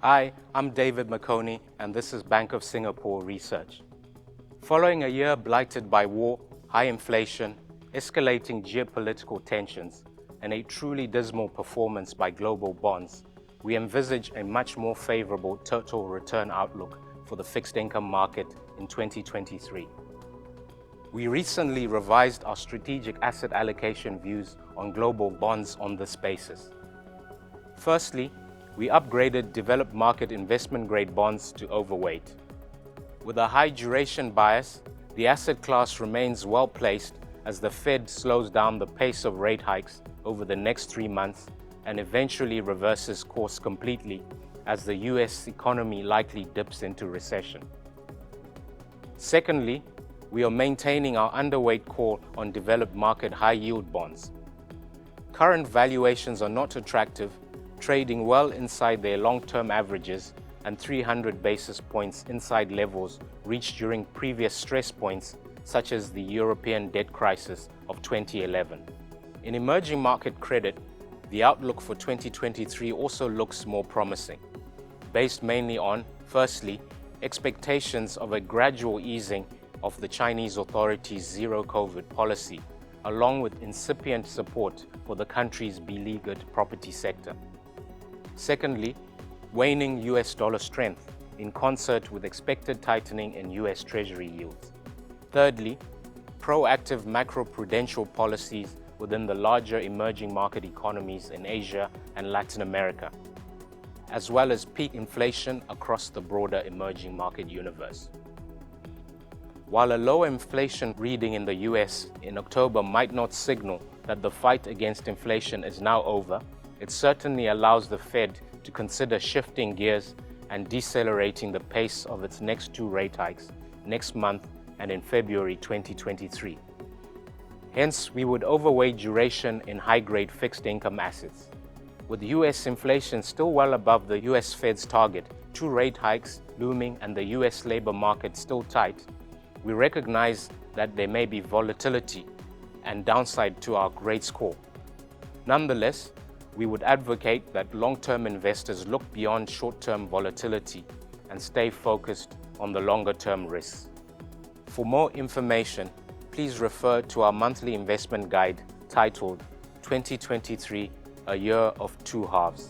Hi, I'm David Makoni, and this is Bank of Singapore Research. Following a year blighted by war, high inflation, escalating geopolitical tensions, and a truly dismal performance by global bonds, we envisage a much more favorable total return outlook for the fixed income market in 2023. We recently revised our strategic asset allocation views on global bonds on this basis. Firstly, we upgraded developed market investment-grade bonds to overweight. With a high duration bias, the asset class remains well-placed as the Fed slows down the pace of rate hikes over the next 3 months and eventually reverses course completely as the US economy likely dips into recession. Secondly, we are maintaining our underweight call on developed market high-yield bonds. Current valuations are not attractive, trading well inside their long-term averages and 300 basis points inside levels reached during previous stress points such as the European debt crisis of 2011. In emerging market credit, the outlook for 2023 also looks more promising, based mainly on, firstly, expectations of a gradual easing of the Chinese authorities' zero-COVID policy, along with incipient support for the country's beleaguered property sector. Secondly, waning US dollar strength in concert with expected tightening in US Treasury yields. Thirdly, proactive macroprudential policies within the larger emerging market economies in Asia and Latin America, as well as peak inflation across the broader emerging market universe. While a low inflation reading in the US in October might not signal that the fight against inflation is now over, it certainly allows the Fed to consider shifting gears and decelerating the pace of its next 2 rate hikes next month and in February 2023. Hence, we would overweight duration in high-grade fixed income assets. With US inflation still well above the US Fed's target, 2 rate hikes looming and the US labor market still tight, we recognize that there may be volatility and downside to our rates call. Nonetheless, we would advocate that long-term investors look beyond short-term volatility and stay focused on the longer-term risks. For more information, please refer to our monthly investment guide titled 2023, A Year of Two Halves.